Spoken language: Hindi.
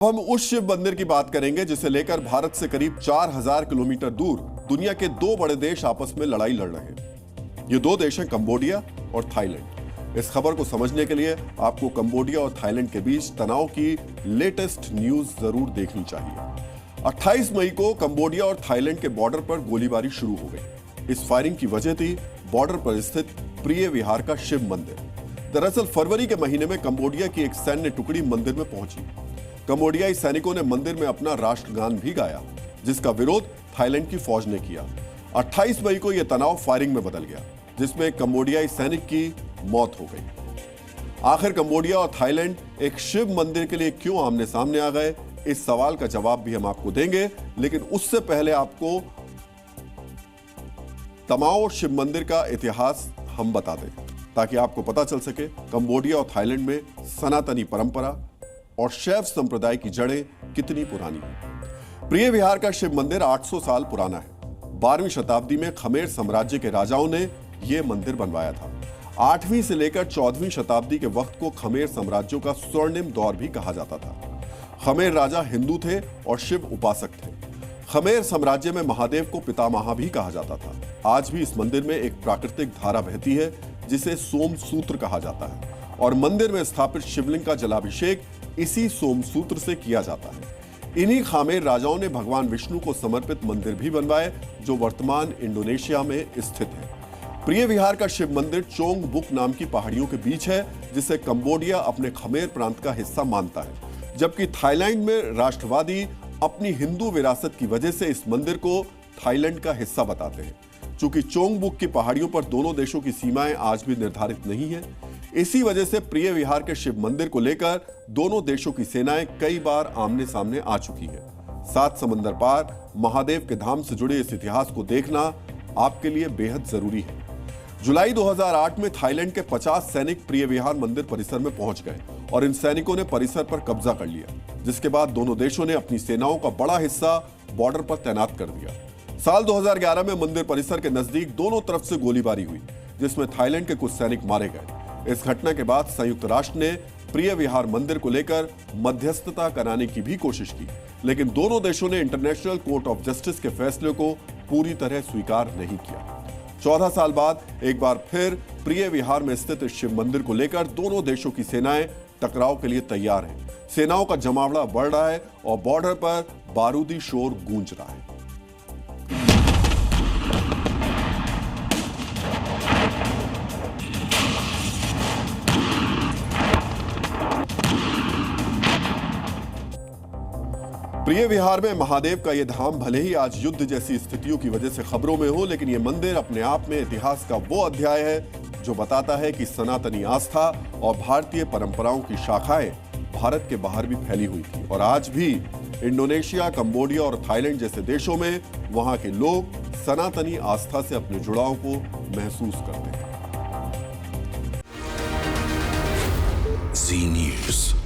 हम उस शिव मंदिर की बात करेंगे जिसे लेकर भारत से करीब 4000 किलोमीटर दूर दुनिया के दो बड़े देश आपस में लड़ाई लड़ रहे हैं। ये दो देश हैं कंबोडिया और थाईलैंड। इस खबर को समझने के लिए आपको कंबोडिया और थाईलैंड के बीच तनाव की लेटेस्ट न्यूज जरूर देखनी चाहिए। 28 मई को कंबोडिया और थाईलैंड के बॉर्डर पर गोलीबारी शुरू हो गई। इस फायरिंग की वजह थी बॉर्डर पर स्थित प्रिय विहार का शिव मंदिर। दरअसल फरवरी के महीने में कंबोडिया की एक सैन्य टुकड़ी मंदिर में पहुंची। कंबोडियाई सैनिकों ने मंदिर में अपना राष्ट्रगान भी गाया, जिसका विरोध थाईलैंड की फौज ने किया। 28 मई को यह तनाव फायरिंग में बदल गया, जिसमें कंबोडियाई सैनिक की मौत हो गई। आखिर कंबोडिया और थाईलैंड एक शिव मंदिर के लिए क्यों आमने सामने आ गए, इस सवाल का जवाब भी हम आपको देंगे, लेकिन उससे पहले आपको तमाओ शिव मंदिर का इतिहास हम बता दें, ताकि आपको पता चल सके कंबोडिया और थाईलैंड में सनातनी परंपरा और शैव संप्रदाय की जड़ें कितनी पुरानी हैं। प्रिय विहार का शिव मंदिर 800 साल पुराना है। 12वीं शताब्दी में खमेर साम्राज्य के राजाओं ने यह मंदिर बनवाया था। 8वीं से लेकर 14वीं शताब्दी के वक्त को खमेर साम्राज्यों का स्वर्णिम दौर भी कहा जाता था। खमेर राजा हिंदू थे और शिव उपासक थे। खमेर साम्राज्य में महादेव को पितामह भी कहा जाता था। आज भी इस मंदिर में एक प्राकृतिक धारा बहती है, जिसे सोम सूत्र कहा जाता है, और मंदिर में स्थापित शिवलिंग का जलाभिषेक इसी सोमसूत्र से किया जाता है। इन्हीं खामेर राजाओं ने भगवान विष्णु को समर्पित मंदिर भी बनवाए, जो वर्तमान इंडोनेशिया में स्थित है। प्रिय विहार का शिव मंदिर चोंग बुक नाम की पहाड़ियों के बीच है, जिसे कंबोडिया अपने खमेर प्रांत का हिस्सा मानता है, जबकि थाईलैंड में राष्ट्रवादी अपनी हिंदू विरासत की वजह से इस मंदिर को थाईलैंड का हिस्सा बताते हैं। चूंकि चोंग बुक की पहाड़ियों पर दोनों देशों की सीमाएं आज भी निर्धारित नहीं है, इसी वजह से प्रिय विहार के शिव मंदिर को लेकर दोनों देशों की सेनाएं कई बार आमने सामने आ चुकी हैं। 7 समंदर पार महादेव के धाम से जुड़े इस इतिहास को देखना आपके लिए बेहद जरूरी है। जुलाई 2008 में थाईलैंड के 50 सैनिक प्रिय विहार मंदिर परिसर में पहुंच गए और इन सैनिकों ने परिसर पर कब्जा कर लिया, जिसके बाद दोनों देशों ने अपनी सेनाओं का बड़ा हिस्सा बॉर्डर पर तैनात कर दिया। साल 2011 में मंदिर परिसर के नजदीक दोनों तरफ से गोलीबारी हुई, जिसमें थाईलैंड के कुछ सैनिक मारे गए। इस घटना के बाद संयुक्त राष्ट्र ने प्रिय विहार मंदिर को लेकर मध्यस्थता कराने की भी कोशिश की, लेकिन दोनों देशों ने इंटरनेशनल कोर्ट ऑफ जस्टिस के फैसले को पूरी तरह स्वीकार नहीं किया। 14 साल बाद एक बार फिर प्रिय विहार में स्थित शिव मंदिर को लेकर दोनों देशों की सेनाएं टकराव के लिए तैयार हैं। सेनाओं का जमावड़ा बढ़ रहा है और बॉर्डर पर बारूदी शोर गूंज रहा है। प्रिय विहार में महादेव का यह धाम भले ही आज युद्ध जैसी स्थितियों की वजह से खबरों में हो, लेकिन यह मंदिर अपने आप में इतिहास का वो अध्याय है जो बताता है कि सनातनी आस्था और भारतीय परंपराओं की शाखाएं भारत के बाहर भी फैली हुई थी, और आज भी इंडोनेशिया, कंबोडिया और थाईलैंड जैसे देशों में वहां के लोग सनातनी आस्था से अपने जुड़ाव को महसूस करते हैं। जी न्यूज़।